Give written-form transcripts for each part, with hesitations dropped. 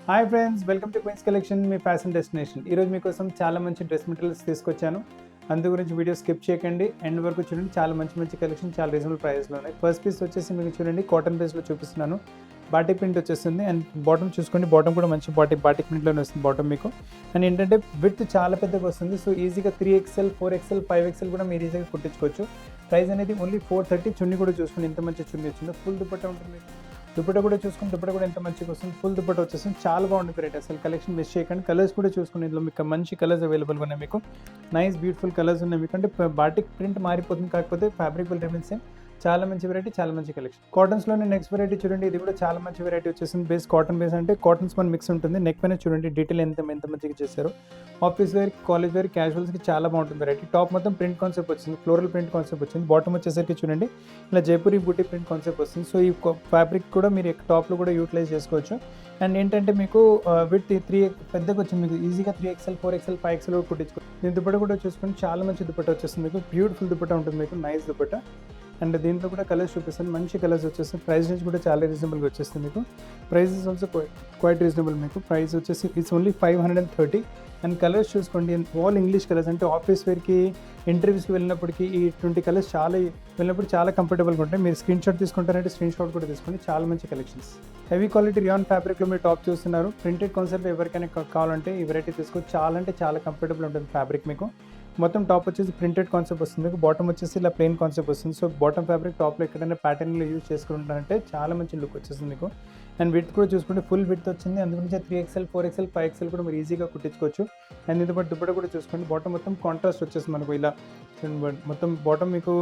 Hi friends, welcome to Queens Collection, మీ fashion destination. ఈరోజు మీకోసం చాలా మంచి డ్రెస్ మెటీరియల్స్ తీసుకొచ్చాను. అందు గురించి వీడియో స్కిప్ చేయకండి, ఎండ్ వరకు చూడండి. చాలా మంచి కలెక్షన్ చాలా రీజనబుల్ ప్రైస్లో ఉన్నాయి. ఫస్ట్ పీస్ వచ్చేసి మీకు చూడండి, కాటన్ బేస్లో చూపిస్తున్నాను. బాటిక్ ప్రింట్ వచ్చేస్తుంది అండ్ బాటమ్ చూసుకోండి, బాటమ్ కూడా మంచి బాటిక్ ప్రింట్లోనే వస్తుంది బాటమ్ మీకు. అండ్ ఏంటంటే విడ్త్ చాలా పెద్దగా వస్తుంది. సో ఈజీగా 3XL, 4XL, 5XL కూడా మీరు ఈజీగా కుట్టించుకోవచ్చు. ప్రైస్ అనేది ఓన్లీ 430. చున్నీ కూడా చూసుకోండి ఎంత మంచి చున్నీ వచ్చిందో. ఫుల్ దుపట్టా ఉంటుంది. దుపట్టా కూడా చూసుకుని, దుపట్టా కూడా ఎంత మంచిగా వస్తుంది. ఫుల్ దుపట్టా వచ్చేస్తుంది. చాలా బాగుంటుంది రేట్. అసలు కలెక్షన్ మిస్ చేయకండి. కలర్స్ కూడా చూసుకుని, ఇందులో మీకు మంచి కలర్స్ అవైలబుల్గా ఉన్నాయి. మీకు నైస్ బ్యూటిఫుల్ కలర్స్ ఉన్నాయి మీకు. అంటే బాటిక్ ప్రింట్ మారిపోతుంది, కాకపోతే ఫ్యాబ్రిక్ విల్ రిమైన్ సేమ్. చాలా మంచి వెరైటీ, చాలా మంచి కలెక్షన్. కాటన్స్లోనే నెక్స్ట్ వెరైటీ చూడండి. ఇది కూడా చాలా మంచి వెరైటీ వచ్చేసింది. బేస్ కాటన్ బేస్ అంటే కాటన్స్ మన మిక్స్ ఉంటుంది. నెక్ పైన చూడండి డీటెయిల్ ఎంత మంచిగా చేశారు. ఆఫీస్ వేర్, కాలేజ్ వేర్, క్యాజువల్స్కి చాలా బాగుంటుంది వెరైటీ. టాప్ మొత్తం ప్రింట్ కాన్సెప్ట్ వచ్చింది, ఫ్లోరల్ ప్రింట్ కాన్సెప్ట్ వచ్చింది. బాటమ్ వచ్చేసరికి చూడండి ఇలా జైపూరి బూటీ ప్రింట్ కాన్సెప్ట్ వస్తుంది. సో ఈ ఫ్యాబ్రిక్ కూడా మీరు టాప్లో కూడా యూటిలైజ్ చేసుకోవచ్చు. అండ్ ఏంటంటే మీకు విత్ 3 పెద్దగా వచ్చింది. మీకు ఈజీగా 3XL, 4XL, 5XL కూడా కుట్టించుకోవచ్చు. దీని దుపట్టా కూడా చూసుకొని చాలా మంచి దుపట్టా వచ్చేస్తుంది మీకు. బ్యూటిఫుల్ దుపట్టా ఉంటుంది మీకు, నైస్ దుపట్టా. అండ్ దీంట్లో కూడా కలర్స్ చూపిస్తాను, మంచి కలర్స్ వచ్చేస్తుంది. ప్రైస్ రేంజ్ కూడా చాలా రీజనబుల్గా వచ్చేస్తుంది మీకు. Price is also quite reasonable మీకు. ప్రైస్ వచ్చేసి ఇట్స్ ఓన్లీ 530. అండ్ కలర్స్ చూసుకోండి, ఆల్ ఇంగ్లీష్ కలర్స్. అంటే ఆఫీస్ వేర్కి, ఇంటర్వ్యూస్కి వెళ్ళినప్పటికీ ఈ 20 కలర్స్ వెళ్ళినప్పుడు చాలా కంఫర్టబుల్గా ఉంటాయి. మీరు స్క్రీన్ షాట్ తీసుకుంటారంటే స్క్రీన్ షాట్ కూడా తీసుకోండి. చాలా మంచి కలెక్షన్స్. హెవీ క్వాలిటీ రియాన్ ఫ్యాబ్రిక్లో మీరు టాప్ చూస్తున్నారు. ప్రింటెడ్ కాన్సెప్ట్ ఎవరికైనా కావాలంటే ఈ వెరైటీ తీసుకోవచ్చు. చాలా అంటే చాలా కంఫర్టబుల్ ఉంటుంది ఫ్యాబ్రిక్ మీకు. మొత్తం టాప్ వచ్చేసి ప్రింటెడ్ కాన్సెప్ట్ వస్తుంది మీకు. బాటమ్ వచ్చేసి ఇలా ప్లెయిన్ కాన్సెప్ట్ వస్తుంది. సో బాటమ్ ఫ్యాబ్రిక్ టాప్లో ఎక్కడైనా ప్యాటర్న్లో యూజ్ చేసుకుంటారంటే చాలా మంచి లుక్ వచ్చేస్తుంది మీకు. అండ్ విడ్త్ కూడా చూసుకుంటే ఫుల్ విడ్త్ వచ్చింది. అందుగురించి 3XL, 4XL, 5XL కూడా మీరు ఈజీగా కుట్టించుకోవచ్చు. అండ్ ఇది బట్ దుపట్టా కూడా చూసుకోండి, బాటమ్ మొత్తం కాంట్రాస్ట్ వచ్చేస్తుంది మనకు. ఇలా మొత్తం బాటమ్ మీకు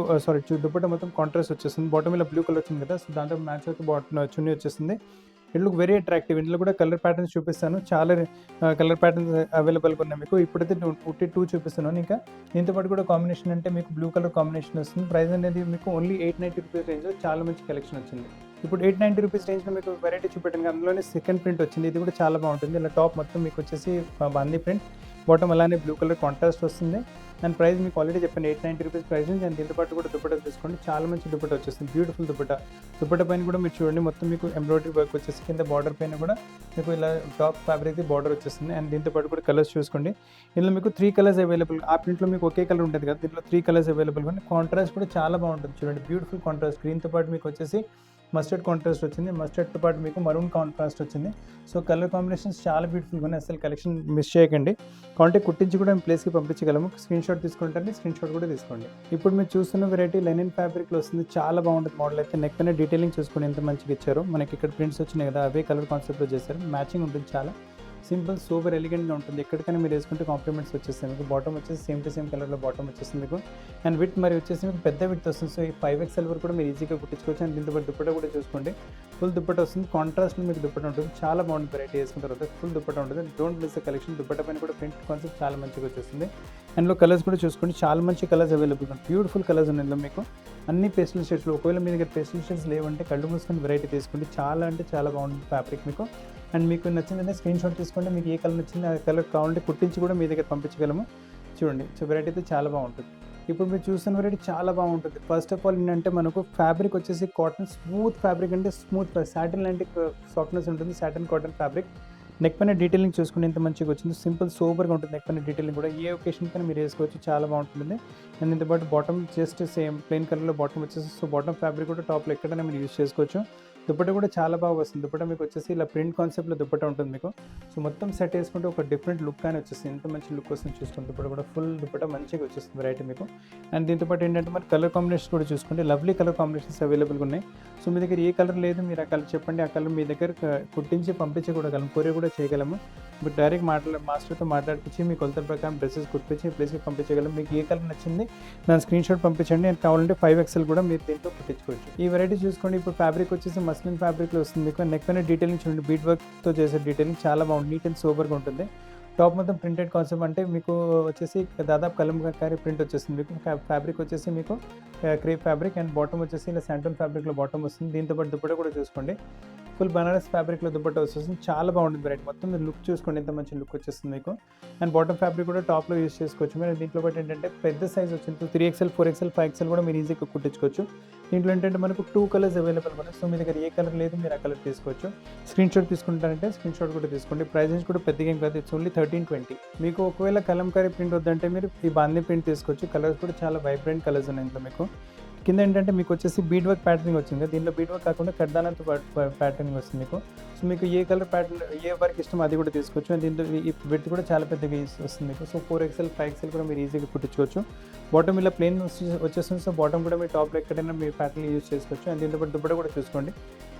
దుపట్టా మొత్తం కాంట్రాస్ట్ వచ్చేస్తుంది. బాటమ్ ఇలా బ్లూ కలర్ వచ్చింది కదా, సో దాంతో మ్యాచ్ అవుతూ బాటమ్ చున్నీ వచ్చేస్తుంది. It look very attractive. ఇందులో కూడా కలర్ ప్యాటర్న్స్ చూపిస్తాను, చాలా కలర్ ప్యాటర్న్స్ అవైలబుల్గా ఉన్నాయి మీకు. ఇప్పుడైతే 2 చూపిస్తున్నాను. ఇంకా దీంతో పాటు కూడా కాంబినేషన్ అంటే మీకు బ్లూ కలర్ కాంబినేషన్ వస్తుంది. ప్రైస్ అనేది మీకు ఓన్లీ 890 రూపీస్ రేంజ్లో చాలా మంచి కలెక్షన్ వచ్చింది. ఇప్పుడు 890 రూపీస్ రేంజ్లో మీకు వెరైటీ చూపెట్టాను. అందులోనే సెకండ్ ప్రింట్ వచ్చింది. ఇది కూడా చాలా బాగుంటుంది. ఇలా టాప్ మొత్తం మీకు వచ్చేసి బాందీ ప్రింట్, బాటమ్ అలానే బ్లూ కలర్ కాంట్రాస్ట్ వస్తుంది. అండ్ ప్రైస్ మీకు ఆల్రెడీ చెప్పాను 890 రూపీస్ ప్రైస్ నుంచి. అండ్ దీంతో పాటు కూడా దుపట్టా తీసుకోండి, చాలా మంచి దుపట్టా వచ్చేస్తుంది. బ్యూటిఫుల్ దుపట్టా. దుపట్టా పైన కూడా మీరు చూడండి మొత్తం మీకు ఎంబ్రాయిడరీ వర్క్ వచ్చేసి కింద బార్డర్ పైన కూడా మీకు ఇలా టాప్ ఫ్యాబ్రిక్ బార్డర్ వచ్చేస్తుంది. అండ్ దీంతో పాటు కూడా కలర్స్ చూసుకోండి. ఇందులో మీకు 3 కలర్స్ అవైలబుల్. ఆ ప్రింట్లో మీకు ఒకే కలర్ ఉంటుంది కదా, దీంట్లో 3 కలర్స్ అవైలబుల్. కానీ కాంట్రాస్ట్ కూడా చాలా బాగుంటుంది చూడండి. Beautiful contrast. గ్రీన్తో పాటు మీకు వచ్చేసి మస్టర్డ్ కాంట్రాస్ట్ వచ్చింది. మస్టర్డ్తో పాటు మీకు మరూన్ కాంట్రాస్ట్ వచ్చింది. సో కలర్ కాంబినేషన్స్ చాలా బ్యూటిఫుల్గా ఉన్నాయి. అసలు కలెక్షన్ మిస్ చేయకండి. కాంటే కుట్టించి కూడా ప్లేస్కి పంపించగలము. స్క్రీన్ షాట్ తీసుకుంటే స్క్రీన్ షాట్ కూడా తీసుకోండి. ఇప్పుడు మీరు చూస్తున్న వెరైటీ లెనిన్ ఫ్యాబ్రిక్లో వస్తుంది. చాలా బాగుంటుంది మోడల్ అయితే. నెక్ పైన డీటెయిలింగ్ చూసుకుని ఎంత మంచిగా ఇచ్చారు. మనకి ఇక్కడ ప్రింట్స్ వచ్చినాయి కదా, అవే కలర్ కాన్సెప్ట్లో చేశారు. మ్యాచింగ్ ఉంటుంది, చాలా సింపుల్ సూపర్ ఎలిగెంట్గా ఉంటుంది. ఎక్కడికైనా మీరు వేసుకుంటే కాంప్లిమెంట్స్ వచ్చేస్తాయి మీకు. బాటమ్ వచ్చేసి సేమ్ టు సేమ్ కలర్లో బాటమ్ వచ్చేస్తుంది మీకు. అండ్ విత్ మరి వచ్చేసి మీకు పెద్ద విత్ వస్తుంది. సో ఈ 5XL వరకు కూడా మీరు ఈజీగా కుట్టించుకోవచ్చు. అండ్ దీంతో పాటు దుపట్టా కూడా చూసుకోండి, ఫుల్ దుపట్టా వస్తుంది. కాంట్రాస్ట్లో మీకు దుపట్టా ఉంటుంది. చాలా బాగుంటుంది వెరైటీ. వేసుకున్న తర్వాత ఫుల్ దుపట్టా ఉంటుంది. Don't miss the collection. Dupatta పైన కూడా ప్రింట్ కాన్సెప్ట్ చాలా మంచిగా వచ్చేస్తుంది. అండ్లో కలర్స్ కూడా చూసుకోండి, చాలా మంచి కలర్స్ అవైలబుల్ ఉన్నాయి. బ్యూటిఫుల్ కలర్స్ ఉన్నాయి ఇందులో మీకు. అన్ని పేస్టల్ షేడ్స్లో. ఒకవేళ మీ దగ్గర పేస్టల్ షేడ్స్ లేవంటే కళ్ళు మూసుకొని వెరైటీ తీసుకోండి. చాలా అంటే చాలా బాగుంటుంది ఫ్యాబ్రిక్ మీకు. అండ్ మీకు నచ్చిందంటే స్క్రీన్ షాట్ తీసుకోండి. మీకు ఏ కలర్ నచ్చింది ఆ కలర్ కావాలంటే కుట్టించి కూడా మీ దగ్గర పంపించగలము. చూడండి, సో వెరైటీ అయితే చాలా బాగుంటుంది. ఇప్పుడు మీరు చూస్తున్న వెరైటీ చాలా బాగుంటుంది. ఫస్ట్ ఆఫ్ ఆల్ ఏంటంటే మనకు ఫ్యాబ్రిక్ వచ్చేసి కాటన్ స్మూత్ ఫ్యాబ్రిక్, అంటే స్మూత్ సాటిన్ లాంటి సాఫ్ట్నెస్ ఉంటుంది. Satin cotton fabric. నెక్ పైన డీటెయిలింగ్ చూసుకుని ఎంత మంచిగా వచ్చింది. సింపుల్ సూపర్గా ఉంటుంది. నెక్ పైన డీటెయిలింగ్ కూడా ఏ ఒకేషన్ పైన మీరు వేసుకోవచ్చు, చాలా బాగుంటుంది. అండ్ దీంతో పాటు బాటమ్ జస్ట్ సేమ్ ప్లెయిన్ కలర్లో బాటమ్ వచ్చేసి. సో బాటమ్ ఫ్యాబ్రిక్ కూడా టాప్లో ఎక్కడైనా మీరు యూజ్ చేసుకోవచ్చు. దుపట్టా కూడా చాలా బాగా వస్తుంది. దుపట్టా మీకు వచ్చేసి ఇలా ప్రింట్ కాన్సెప్ట్లో దుపట్టా ఉంటుంది మీకు. సో మొత్తం సెట్ వేసుకుంటే ఒక డిఫరెంట్ లుక్ అని వచ్చేస్తుంది. ఎంత మంచి లుక్ వస్తుంది చూసుకుంటే. దుపట్టా కూడా ఫుల్ దుపట్టా మంచిగా వచ్చేస్తుంది వెరైటీ మీకు. అండ్ దీంతో పాటు ఏంటంటే మరి కలర్ కాంబినేషన్ కూడా చూసుకుంటే లవ్లీ కలర్ కాంబినేషన్స్ అవైలబుల్గా ఉన్నాయి. సో మీ దగ్గర ఏ కలర్ లేదు, మీరు ఆ కలర్ చెప్పండి, ఆ కలర్ మీ దగ్గర కుట్టించి పంపించకూడగలం, కొరియర్ కూడా చేయగలము. మీరు డైరెక్ట్ మాస్టర్తో మాట్లాడిపించి మీ కొలతల ప్రకారం డ్రెస్సెస్ కుట్టించి ప్లేస్కి పంపించగలం. మీకు ఏ కలర్ నచ్చింది దాని స్క్రీన్ షాట్ పంపించండి. అండ్ కావాలంటే 5XL కూడా మీరు దీంట్లో కుట్టించుకోవచ్చు. ఈ వెరైటీ చూసుకోండి. ఇప్పుడు ఫ్యాబ్రిక్ వచ్చేసి మస్లిన్ ఫ్యాబ్రిక్లో వస్తుంది మీకు. నెక్ పైన డీటెయిలింగ్ చూడండి, బీట్ వర్క్తో చేసే డీటెయిలింగ్ చాలా బాగుంది. నీట్ అండ్ సూపర్గా ఉంటుంది. టాప్ మొత్తం ప్రింటెడ్ కాన్సెప్ట్, అంటే మీకు వచ్చేసి దాదాపు కలంకారీ ప్రింట్ వచ్చేస్తుంది మీకు. ఫ్యాబ్రిక్ వచ్చేసి మీకు క్రేప్ ఫ్యాబ్రిక్. అండ్ బాటమ్ వచ్చేసి ఇలా శాంటన్ ఫ్యాబ్రిక్లో బాటమ్ వస్తుంది. దీంతో పాటు దుపట్టా కూడా చూసుకోండి. ఫుల్ బనారస్ ఫ్యాబ్రిక్లో దుపట్టా వచ్చేస్తుంది. చాలా బాగుంటుంది వెరైటీ. మొత్తం మీరు లుక్ చూసుకోండి, ఎంత మంచి లుక్ వచ్చేస్తుంది మీకు. అండ్ బాటమ్ ఫ్యాబ్రిక్ కూడా టాప్లో యూస్ చేసుకోవచ్చు మీరు. దీంట్లో బట్టి ఏంటంటే పెద్ద సైజ్ వచ్చింది 3XL 4XL 5XL కూడా మీరు ఈజీగా కుట్టించుకోవచ్చు. దీంట్లో ఏంటంటే మనకు 2 కలర్స్ అవైలబుల్ ఉన్నాయి. సో మీ దగ్గర ఏ కలర్ లేదు మీరు ఆ కలర్ తీసుకోవచ్చు. స్క్రీన్ షాట్ తీసుకుంటారంటే స్క్రీన్ షాట్ కూడా తీసుకోండి. ప్రైజెస్ కూడా పెద్దగా ఏం కాదు, ఇట్స్ ఓన్లీ 1320. మీకు ఒకవేళ కలంకారీ ప్రింట్ వద్దంటే మీరు ఈ బాందీ ప్రింట్ తీసుకోవచ్చు. కలర్స్ కూడా చాలా వైబ్రెంట్ కలర్స్ ఉన్నాయి ఇంట్లో మీకు. కింద ఏంటంటే మీకు వచ్చేసి బీడ్ వర్క్ ప్యాటర్నింగ్ వచ్చింది. దీంట్లో బీడ్ వర్క్ కాకుండా కడ్దానంతో ప్యాటర్నింగ్ వస్తుంది మీకు. సో మీకు ఏ కలర్ ప్యాటర్న్ ఏ వర్క్ ఇష్టం అది కూడా తీసుకోవచ్చు. అండ్ దీంట్లో ఈ విడ్త్ కూడా చాలా పెద్దగా వస్తుంది మీకు. సో 4XL 5XL కూడా మీరు ఈజీగా కుట్టించుకోవచ్చు. బాటమ్ ఇలా ప్లెయిన్ వచ్చేస్తుంది. సో బాటమ్ కూడా మీ టాప్లో ఎక్కడైనా మీ ప్యాటర్న్ యూజ్ చేసుకోవచ్చు. అండ్ దీంట్లో దుపట్టా కూడా చూసుకోండి,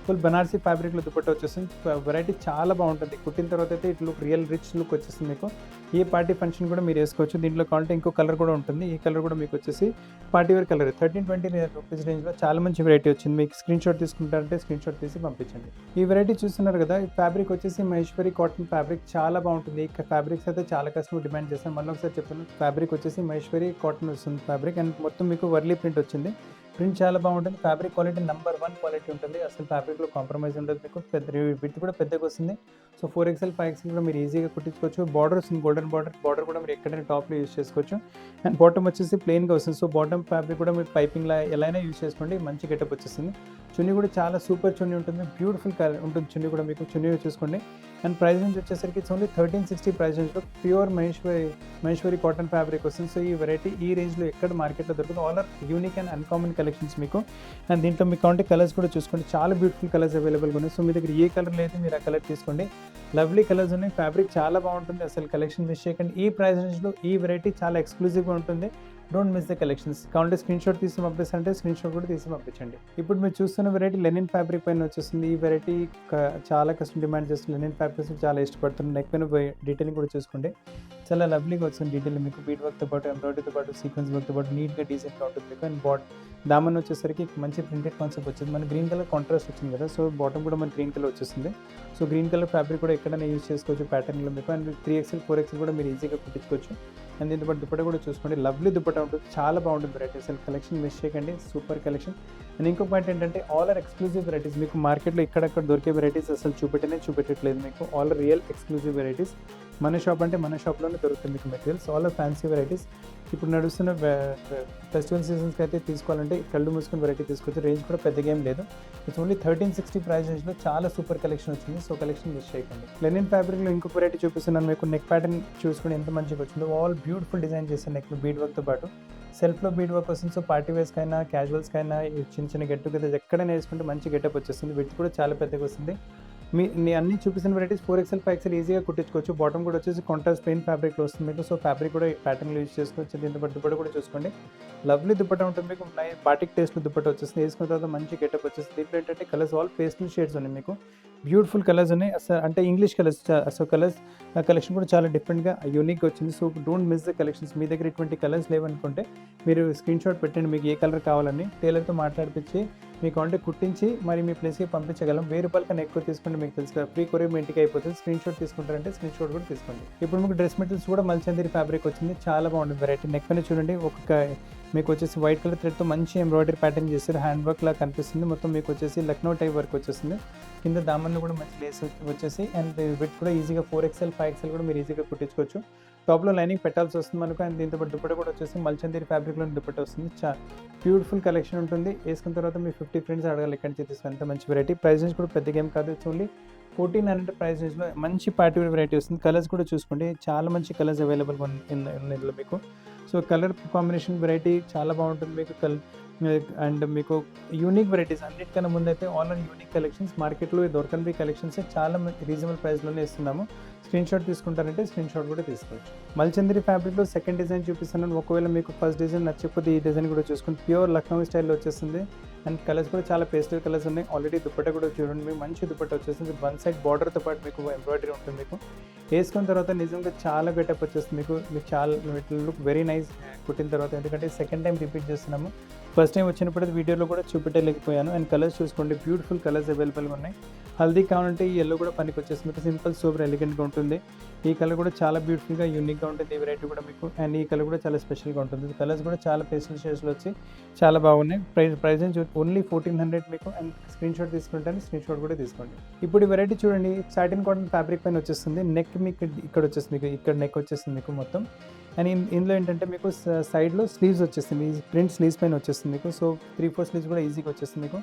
ఫుల్ బనారసీ ఫ్యాబ్రిక్లో దుపట్టా వచ్చేస్తుంది. వెరైటీ చాలా బాగుంటుంది. కుట్టిన తర్వాత అయితే it look real rich look వచ్చేస్తుంది మీకు. ఏ పార్టీ ఫంక్షన్ కూడా మీరు వేసుకోవచ్చు. దీంట్లో కావాలంటే ఇంకో కలర్ కూడా ఉంటుంది. ఈ కలర్ కూడా మీకు వచ్చేసి పార్టీ వేర్ కలర్. 1320 రూపీస్ రేంజ్లో చాలా మంచి వెరైటీ వచ్చింది. మీకు స్క్రీన్ షాట్ తీసుకుంటారంటే స్క్రీన్ షాట్ తీసి పంపించండి. ఈ వెరైటీ చూస్తున్నారు కదా, ఈ ఫ్యాబ్రిక్ వచ్చేసి మహేశ్వరి కాటన్ ఫ్యాబ్రిక్ చాలా బాగుంటుంది. ఈ ఫ్యాబ్రిక్స్ అయితే చాలా కస్టమర్ డిమాండ్ చేస్తాను. మళ్ళీ ఒకసారి చెప్తాను, ఫ్యాబ్రిక్ వచ్చేసి మహేశ్వరి కాటన్ వస్తుంది ఫ్యాబ్రిక్. అండ్ మొత్తం మీకు వర్లీ ప్రింట్ వచ్చింది. ప్రింట్ చాలా బాగుంటుంది. ఫ్యాబ్రిక్ క్వాలిటీ నెంబర్ 1 క్వాలిటీ ఉంటుంది. అసలు ఫ్యాబ్రిక్లో కాంప్రమైజ్ ఉండదు మీకు. పెద్ద విడ్త్ కూడా పెద్దగా వస్తుంది. సో 4XL 5XL కూడా మీరు ఈజీగా కుట్టించుకోవచ్చు. బార్డర్ వస్తుంది, గోల్డెన్ బార్డర్ కూడా మీరు ఎక్కడైనా టాప్లో యూస్ చేసుకోవచ్చు. అండ్ బాటమ్ వచ్చేసి ప్లెయిన్గా వస్తుంది. సో బాటమ్ ఫ్యాబ్రిక్ కూడా మీరు పైపింగ్లా ఎలా అయినా యూస్ చేసుకోండి, మంచి గెటప్ వచ్చేస్తుంది. చున్నీ కూడా చాలా సూపర్ చున్నీ ఉంటుంది, బ్యూటిఫుల్ కలర్ ఉంటుంది చున్నీ కూడా మీకు. చున్నీ చూసుకోండి. అండ్ ప్రైస్ నుంచి వచ్చేసరికి ఇట్స్ ఓన్లీ 1360 ప్రైస్ రేంజ్లో ప్యూర్ మహేశ్వరి కాటన్ ఫ్యాబ్రిక్ వస్తుంది. సో ఈ వెరైటీ ఈ రేంజ్లో ఎక్కడ మార్కెట్లో దొరుకుతుంది. All are unique and uncommon collections మీకు. అండ్ దీంట్లో మీకు కావాలంటే కలర్స్ కూడా చూసుకోండి, చాలా బ్యూటిఫుల్ కలర్స్ అవైలబుల్గా ఉన్నాయి. సో మీ దగ్గర ఏ కలర్ లేదు మీరు ఆ కలర్ తీసుకోండి. లవ్లీ కలర్స్ ఉన్నాయి. ఫ్యాబ్రిక్ చాలా బాగుంటుంది. అసలు కలెక్షన్ మిస్ చేయకండి. ఈ ప్రైస్ రేంజ్లో ఈ వెరైటీ చాలా ఎక్స్క్లూజివ్గా ఉంటుంది. Don't miss the collections. కావాలంటే స్క్రీన్ షాట్ తీసి పంపిస్తారంటే స్క్రీన్ షాట్ కూడా తీసి పంపించండి. ఇప్పుడు మీరు చూస్తున్న వెరైటీ లెనిన్ ఫ్యాబ్రిక్ పైన వచ్చేస్తుంది. ఈ వెరైటీ చాలా కస్టమర్ డిమాండ్ చేస్తుంది. లెనిన్ ఫ్యాబ్రిక్స్ చాలా ఇష్టపడుతుంది. నెక్ పైన డీటెయిలింగ్ కూడా చూసుకోండి, చాలా లవ్లీగా వచ్చింది డీటెయిల్ మీకు. బీడ్ వర్క్తో పాటు ఎంబ్రాయిడరీతో పాటు సీక్వెన్స్ వర్క్తో పాటు నీట్గా డీసెంట్గా ఉంటుంది మీకు. అండ్ దామన్ వచ్చేసరికి మంచి ప్రింటెడ్ కాన్సెప్ట్ వచ్చింది. మన గ్రీన్ కలర్ కాంట్రాస్ట్ వచ్చింది కదా, సో బాటమ్ కూడా మన గ్రీన్ కలర్ వచ్చేస్తుంది. సో గ్రీన్ కలర్ ఫ్యాబ్రిక్ కూడా ఎక్కడైనా యూజ్ చేసుకోవచ్చు ప్యాటర్న్లో మీకు. అండ్ 3XL 4XL కూడా మీరు ఈజీగా కుట్టించుకోవచ్చు. అండ్ దీంతో పాటు దుపట్టా కూడా చూసుకోండి, లవ్లీ దుపట్టా ఉంటుంది. చాలా బాగుంటుంది వెరైటీ. అసలు కలెక్షన్ మిస్ చేయకండి, సూపర్ కలెక్షన్. అండ్ ఇంకో పాయింట్ ఏంటంటే ఆల్ ఆర్ ఎక్స్క్లూజివ్ వెరైటీస్. మీకు మార్కెట్లో ఇక్కడక్కడ దొరికే వెరైటీస్ అసలు చూపెట్టట్లేదు మీకు. All are real exclusive varieties. మన షాప్ అంటే మన షాప్లోనే దొరుకుతుంది మీకు materials. All are fancy varieties. ఇప్పుడు నడుస్తున్న ఫెస్టివల్ సీజన్స్కి అయితే తీసుకోవాలంటే కళ్ళు మూసుకుని వెరైటీ తీసుకోవచ్చు. రేంజ్ కూడా పెద్దగా ఏం లేదు. ఇట్స్ ఓన్లీ 1360 ప్రైస్ రేంజ్లో చాలా సూపర్ కలెక్షన్ వచ్చింది. సో కలెక్షన్ మిస్ చేయకండి. లెనిన్ ఫ్యాబ్రిక్లో ఇంకొక వెరైటీ చూపిస్తున్నాను మీకు. నెక్ ప్యాటర్న్ చూసుకుని ఎంత మంచిగా వచ్చిందో. ఆల్ బ్యూటిఫుల్ డిజైన్ చేసిన నెక్లో బీడ్ వర్క్తో పాటు సెల్ఫ్లో బీడ్ వర్క్ వస్తుంది. సో పార్టీ వేర్స్కైనా క్యాజువల్స్కైనా చిన్న చిన్న గెట్ టుగెదర్స్ ఎక్కడైనా వేసుకుంటే మంచి గెటప్ వచ్చేస్తుంది. విడ్త్ కూడా చాలా పెద్దగా వస్తుంది. మీ అన్ని చూపిస్తున్న వెరైటీస్ 4XL 5XL ఈజీగా కుట్టించుకోవచ్చు. బాటమ్ కూడా వచ్చేసి కాంట్రాస్ట్ ప్లెయిన్ ఫ్యాబ్రిక్లో వస్తుంది మీకు. సో ఫ్యాబ్రిక్ కూడా ప్యాటర్న్లో యూజ్ చేసుకోవచ్చు. దీంతో పాటు దుపట్టా కూడా చూసుకోండి, లవ్లీ దుపట్టా ఉంటుంది మీకు. బాటిక్ టేస్ట్లో దుపట్టా వచ్చేస్తుంది. వేసుకున్న తర్వాత మంచి గెటప్ వచ్చేస్తుంది. దీంట్లో ఏంటంటే కలర్స్ ఆల్ పేస్టల్ షేడ్స్ ఉన్నాయి మీకు. బ్యూటిఫుల్ కలర్స్ ఉన్నాయి. అసలు అంటే English colours. So colours collection కూడా చాలా డిఫరెంట్గా యూనిక్గా వచ్చింది. So don't miss the collections. మీ దగ్గర ఇటువంటి కలర్స్ లేవనుకుంటే మీరు స్క్రీన్ షాట్ పెట్టండి, మీకు ఏ కలర్ కావాలని. టైలర్తో మాట్లాడిపించి మీకు అంటే కుట్టించి మరి మీ ప్లేస్కి పంపించగలం. 1000 రూపాయల కన్నా ఎక్కువ తీసుకుంటే మీకు తెలుసు కదా, ఫ్రీ కొరియర్ మీ ఇంటికి అయిపోతుంది. స్క్రీన్ షాట్ తీసుకుంటారంటే స్క్రీన్ షాట్ కూడా తీసుకోండి. ఇప్పుడు మీకు డ్రెస్ మెటీరియల్స్ కూడా మల్చందరి ఫ్యాబ్రిక్ వచ్చింది. చాలా బాగుంటుంది వెరైటీ. నెక్ పైన చూడండి, ఒక్కొక్క మీకు వచ్చేసి వైట్ కలర్ థ్రెడ్తో మంచి ఎంబ్రాయిడరీ ప్యాటర్న్ చేస్తారు. హ్యాండ్ వర్క్ లాగా కనిపిస్తుంది. మొత్తం మీకు వచ్చేసి లక్నో టైప్ వర్క్ వచ్చేస్తుంది. కింద దామన్లో కూడా మంచి లేస్ వచ్చేసి అండ్ విత్ కూడా ఈజీగా 4XL 5XL కూడా మీరు ఈజీగా కుట్టించుకోవచ్చు. టాప్లో లైనింగ్ పెట్టాల్సి వస్తుంది మనకు. అండ్ దీంతో పాటు దుపట్టా కూడా వచ్చేసి మల్చందరి ఫ్యాబ్రిక్లో దుపట్టా వస్తుంది. బ్యూటిఫుల్ కలెక్షన్ ఉంటుంది. వేసుకున్న తర్వాత మీ 50 ఫ్రెండ్స్ అడగాలి ఎక్కడి నుంచి తీసుకుని. అంత మంచి వెరైటీ. ప్రైస్ రేంజ్ కూడా పెద్దగా ఏం కాదు. ఇట్స్ ఓన్లీ 1400 ప్రైస్ రేంజ్లో మంచి పార్టీ వేర్ వెరైటీ వస్తుంది. కలర్స్ కూడా చూసుకోండి, చాలా మంచి కలర్స్ అవైలబుల్ ఇందులో మీకు. సో కలర్ కాంబినేషన్ వెరైటీ చాలా బాగుంటుంది మీకు. అండ్ మీకు యూనిక్ వెరైటీస్ అన్నిటికన్నా ముందు అయితే ఆల్ ఆర్ యూనిక్ కలెక్షన్స్. మార్కెట్లో దొరకని కలెక్షన్స్ చాలా రీజనబుల్ ప్రైస్లోనే ఇస్తున్నాము. స్క్రీన్ షాట్ తీసుకుంటారంటే స్క్రీన్ షాట్ కూడా తీసుకోవచ్చు. మల్చందరి ఫ్యాబ్రిక్లో సెకండ్ డిజైన్ చూపిస్తున్నాను. ఒకవేళ మీకు ఫస్ట్ డిజైన్ నచ్చకపోతే ఈ డిజైన్ కూడా చూసుకుని ప్యూర్ లక్నో స్టైల్లో వచ్చేస్తుంది. అండ్ కలర్స్ కూడా చాలా పేస్టల్ కలర్స్ ఉన్నాయి. ఆల్రెడీ దుపట్టా కూడా చూడండి, మీకు మంచి దుపట్టా వచ్చేస్తుంది. వన్ సైడ్ బార్డర్తో పాటు మీకు ఎంబ్రాయిడరీ ఉంటుంది మీకు. వేసుకున్న తర్వాత నిజంగా చాలా గెటప్ వచ్చేస్తుంది మీకు చాలా లుక్ వెరీ నైస్ కుట్టిన తర్వాత. ఎందుకంటే సెకండ్ టైం రిపీట్ చేస్తున్నాము. ఫస్ట్ టైం వచ్చినప్పుడు వీడియోలో కూడా చూపెట్టలేకపోయాను. అండ్ కలర్స్ చూసుకోండి, బ్యూటిఫుల్ కలర్స్ అవైలబుల్గా ఉన్నాయి. హల్దీ కావాలంటే ఈ యెల్లో కూడా పనికి వచ్చేస్తుంది. మీకు సింపుల్ సూపర్ ఎలిగెంట్గా ఉంటుంది. ఈ కలర్ కూడా చాలా బ్యూటిఫుల్గా యూనిక్గా ఉంటుంది. ఈ వెరైటీ కూడా మీకు అండ్ ఈ కలర్ కూడా చాలా స్పెషల్గా ఉంటుంది. కలర్స్ కూడా చాలా పేస్టల్ షేడ్స్లో వచ్చి చాలా బాగున్నాయి. ప్రైస్ ఓన్లీ 1400 మీకు. అండ్ స్క్రీన్ షాట్ తీసుకుంటే స్క్రీన్ షాట్ కూడా తీసుకోండి. ఇప్పుడు ఈ వెరైటీ చూడండి, సాటిన్ కాటన్ ఫ్యాబ్రిక్ పైన వచ్చేస్తుంది. నెక్ మీకు ఇక్కడ వచ్చేస్తుంది, మీకు ఇక్కడ నెక్ వచ్చేస్తుంది మీకు మొత్తం. అండ్ ఇందులో ఏంటంటే మీకు సైడ్లో స్లీవ్స్ వచ్చేస్తుంది, ఈ ప్రింట్ స్లీవ్స్ పైన వచ్చేస్తుంది మీకు. సో 3-4 స్లీవ్స్ కూడా ఈజీగా వచ్చేస్తుంది మీకు.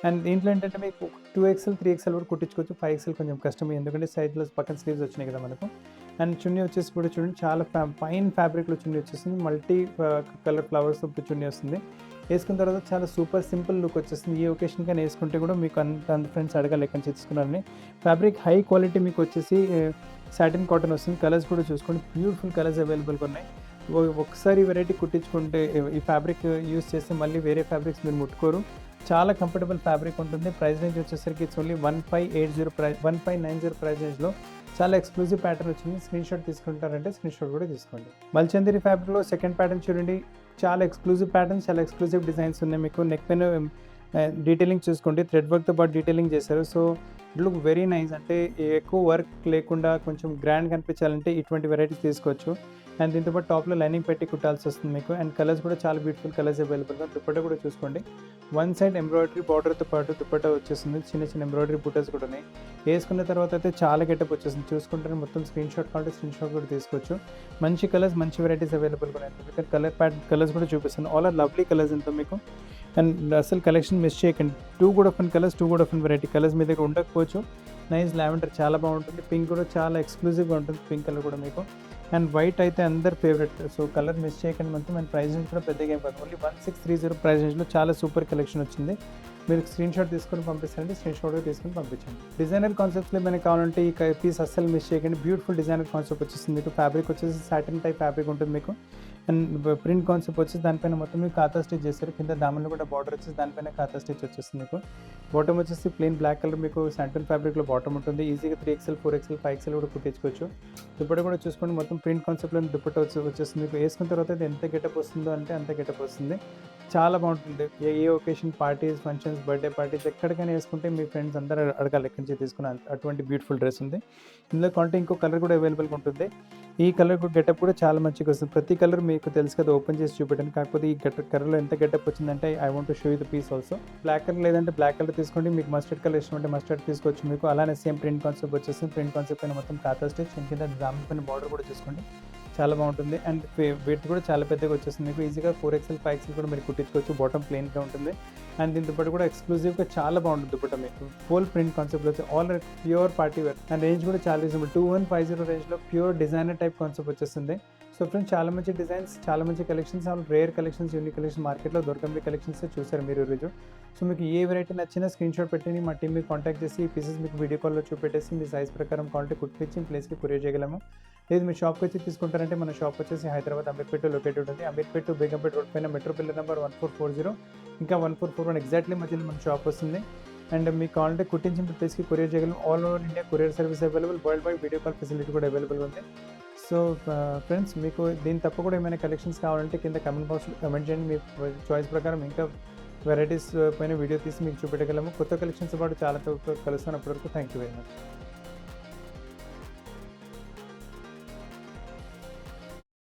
అండ్ దీంట్లో ఏంటంటే మీకు 2XL 3XL వరకు కుట్టించుకోవచ్చు. 5XL కొంచెం కష్టం, ఎందుకంటే సైడ్లో పక్కన స్లీవ్స్ వచ్చినాయి కదా మనకు. అండ్ చున్నీ వచ్చేసి కూడా చూడండి, చాలా ఫైన్ ఫ్యాబ్రిక్లో చున్నీ వచ్చేస్తుంది. మల్టీ కలర్ ఫ్లవర్స్ చున్నీ వస్తుంది. వేసుకున్న తర్వాత చాలా సూపర్ సింపుల్ లుక్ వచ్చేస్తుంది. ఈ ఒకేషన్ కానీ వేసుకుంటే కూడా మీకు అంత ఫ్రెండ్స్ అడగాలి ఎక్కడి నుంచి తీసుకున్నారని. ఫ్యాబ్రిక్ హై క్వాలిటీ మీకు వచ్చేసి సాటిన్ కాటన్ వస్తుంది. కలర్స్ కూడా చూసుకోండి, బ్యూటిఫుల్ కలర్స్ అవైలబుల్గా ఉన్నాయి. ఒకసారి వెరైటీ కుట్టించుకుంటే ఈ ఫ్యాబ్రిక్ యూస్ చేస్తే మళ్ళీ వేరే ఫ్యాబ్రిక్స్ మీరు ముట్టుకోరు. చాలా కంఫర్టబుల్ ఫ్యాబ్రిక్ ఉంటుంది. ప్రైస్ రేంజ్ వచ్చేసరికి ఇట్స్ ఓన్లీ 1590 ప్రైస్ రేంజ్లో చాలా ఎక్స్క్లూజివ్ ప్యాటర్న్ వచ్చింది. స్క్రీన్ షాట్ తీసుకుంటారంటే స్క్రీన్ షాట్ కూడా తీసుకోండి. మల్చందేరి ఫ్యాబ్రిక్లో సెకండ్ ప్యాటర్న్ చూడండి, చాలా ఎక్స్క్లూజివ్ ప్యాటర్న్స్, చాలా ఎక్స్క్లూజివ్ డిజైన్స్ ఉన్నాయి మీకు. నెక్ పైన డీటెయిలింగ్ చూసుకోండి, థ్రెడ్ వర్క్తో పాటు డీటెయిలింగ్ చేశారు. So it look very nice. అంటే ఎక్కువ వర్క్ లేకుండా కొంచెం గ్రాండ్ కనిపించాలంటే ఇటువంటి వెరైటీస్ తీసుకోవచ్చు. అండ్ దీంతో పాటు టాప్లో లైనింగ్ పెట్టి కుట్టాల్సి వస్తుంది మీకు. అండ్ కలర్స్ కూడా చాలా బ్యూటిఫుల్ కలర్స్ అవైలబుల్గా. దుపట్టా కూడా చూసుకోండి, వన్ సైడ్ ఎంబ్రాయిడరీ బార్డర్తో పాటు దుపట్టా వచ్చేస్తుంది. చిన్న చిన్న ఎంబ్రాయిడరీ బుటర్స్ కూడా ఉన్నాయి. వేసుకున్న తర్వాత అయితే చాలా గెటప్ వచ్చేస్తుంది. చూసుకుంటే మొత్తం స్క్రీన్ షాట్ కావాలంటే స్క్రీన్ షాట్ కూడా తీసుకోవచ్చు. మంచి కలర్స్, మంచి వెరైటీస్ అవైలబుల్గా ఉన్నాయి. కలర్స్ కూడా చూపిస్తాను. ఆల్ ఆర్ లవ్లీ కలర్స్ ఎంతో మీకు. అండ్ అసలు కలెక్షన్ మిస్ చేయకండి. 2 good of colours, 2 good of variety colours మీ దగ్గర ఉండకపోవచ్చు. నైస్ లావెండర్ చాలా బాగుంటుంది. పింక్ కూడా చాలా ఎక్స్క్లూజివ్గా ఉంటుంది, పింక్ కలర్ కూడా మీకు. అండ్ వైట్ అయితే అందరు ఫేవరెట్. సో కలర్ మిస్ చేయకండి మొత్తం. అండ్ ప్రైస్ రేంజ్ కూడా పెద్దగా ఏం కాదు, ఓన్లీ 1630 ప్రైస్ రేంజ్లో చాలా సూపర్ కలెక్షన్ వచ్చింది. మీరు స్క్రీన్ షాట్ తీసుకొని పంపిస్తారండి, స్క్రీన్ షాట్ తీసుకొని పంపించండి. డిజైనర్ కాన్సెప్ట్స్లో ఏమైనా కావాలంటే ఈ పీస్ అస్సలు మిస్ చేయకండి. బ్యూటిఫుల్ డిజైనర్ కాన్సెప్ట్ వచ్చేసింది మీకు. ఫ్యాబ్రిక్ వచ్చేసి సాటిన్ టైప్ ఫ్యాబ్రిక్ ఉంటుంది మీకు. అండ్ ప్రింట్ కాన్సెప్ట్ వచ్చేసి దానిపైన మొత్తం మీకు కాతా స్టిచ్ చేస్తారు. కింద దామన్లో కూడా బార్డర్ వచ్చేసి దానిపైన కాతా స్టిచ్ వచ్చేస్తుంది మీకు. బాటమ్ వచ్చేసి ప్లెయిన్ బ్లాక్ కలర్ మీకు సాటిన్ ఫ్యాబ్రిక్లో బాటమ్ ఉంటుంది. ఈజీగా 3XL 4XL 5XL కూడా కుట్టించుకోవచ్చు. దుపట్టా కూడా చూసుకోండి, మొత్తం ప్రింట్ కాన్సెప్ట్లో దుపట్టా వచ్చేస్తుంది మీకు. వేసుకున్న తర్వాత ఎంత గెటప్ వస్తుందో అంటే అంత గెటప్ వస్తుంది. చాలా బాగుంటుంది. ఏ occasion, parties, functions, birthday parties ఎక్కడికైనా వేసుకుంటే మీ ఫ్రెండ్స్ అందరూ అడగాలి ఎక్కడి నుంచి తీసుకున్న అటువంటి బ్యూటిఫుల్ డ్రెస్ ఉంది. ఇందులో కావాలంటే ఇంకో కలర్ కూడా అవైలబుల్గా ఉంటుంది. ఈ కలర్ గెటప్ కూడా చాలా మంచిగా వస్తుంది. ప్రతి కలర్ మీకు తెలుసు కదా, ఓపెన్ చేసి చూపెట్టాను. కాకపోతే ఈ కలర్లో ఎంత గెటప్ వచ్చిందంటే I want to show you the piece also. Black colour లేదంటే బ్లాక్ కలర్ తీసుకోండి. మీకు మస్టర్డ్ కలర్ ఇష్టం అంటే మస్టర్డ్ తీసుకోవచ్చు మీకు. అలానే సేమ్ ప్రింట్ కాన్సెప్ట్ వచ్చేస్తుంది. ప్రింట్ కాన్సెప్ట్ పైన మొత్తం కాతా స్టిచ్, కింద జామ్ పైన బార్డర్ కూడా చూసుకోండి, చాలా బాగుంటుంది. అండ్ వెయిట్ కూడా చాలా పెద్దగా వచ్చేస్తుంది మీకు. ఈజీగా 4XL 5XL కూడా మీరు కుట్టించుకోవచ్చు. బాటమ్ ప్లెయిన్గా ఉంటుంది. అండ్ దీని దుపట్టా కూడా ఎక్స్క్లూజివ్గా చాలా బాగుంటుంది. దుపట్టా మీకు ఫుల్ ప్రింట్ కాన్సెప్ట్లో వచ్చి all pure party wear. And range కూడా చాలా రీజనబుల్. 2150 రేంజ్లో ప్యూర్ డిజైనర్ టైప్ కాన్సెప్ట్ వచ్చేస్తుంది. సో ఫ్రెండ్స్, చాలా మంచి డిజైన్స్, చాలా మంచి collections, rare collections, unique collection, మార్కెట్లో దొరకని కలెక్షన్స్ చూసారు మీరు ఈరోజు. సో మీకు ఏ వెరైటీ నచ్చినా స్క్రీన్ షాట్ పెట్టి మా టీం మీకు కాంటాక్ట్ చేసి ఈ పీసెస్ మీకు వీడియో కాల్లో చూపెట్టేసి మీ సైజ్ ప్రకారం క్వాలిటీ కుట్టించి ప్లేస్కి కొరియర్ చేయగలము. లేదు మీరు షాప్కి వచ్చి తీసుకుంటారంటే మన షాప్ వచ్చేసి హైదరాబాద్ అమీర్పేట లొకేటెడ్ ఉంటుంది. అమీర్పేట బేగంపేట రోడ్ పైన మెట్రో పిల్లర్ నెంబర్ 1440 ఇంకా 1441 ఎగ్జాక్ట్లీ మధ్యలో మన షాప్ వస్తుంది. అండ్ మీకు కావాలంటే కుట్టించిన ప్లేస్కి కొరియర్ చేయగలం. All over India courier service available. World wide video call facility కూడా అవైలబుల్ ఉంది. సో ఫ్రెండ్స్, మీకు దీని తప్ప కూడా ఏమైనా కలెక్షన్స్ కావాలంటే కింద కమెంట్ బాక్స్లో కమెంట్ చేయండి. మీ చాయిస్ ప్రకారం ఇంకా వెరైటీస్ పైన వీడియో తీసి మీకు చూపెట్టగలము. కొత్త కలెక్షన్స్ పాటు చాలా కలుస్తాను. అప్పటివరకు థ్యాంక్ యూ వెరీ మచ్.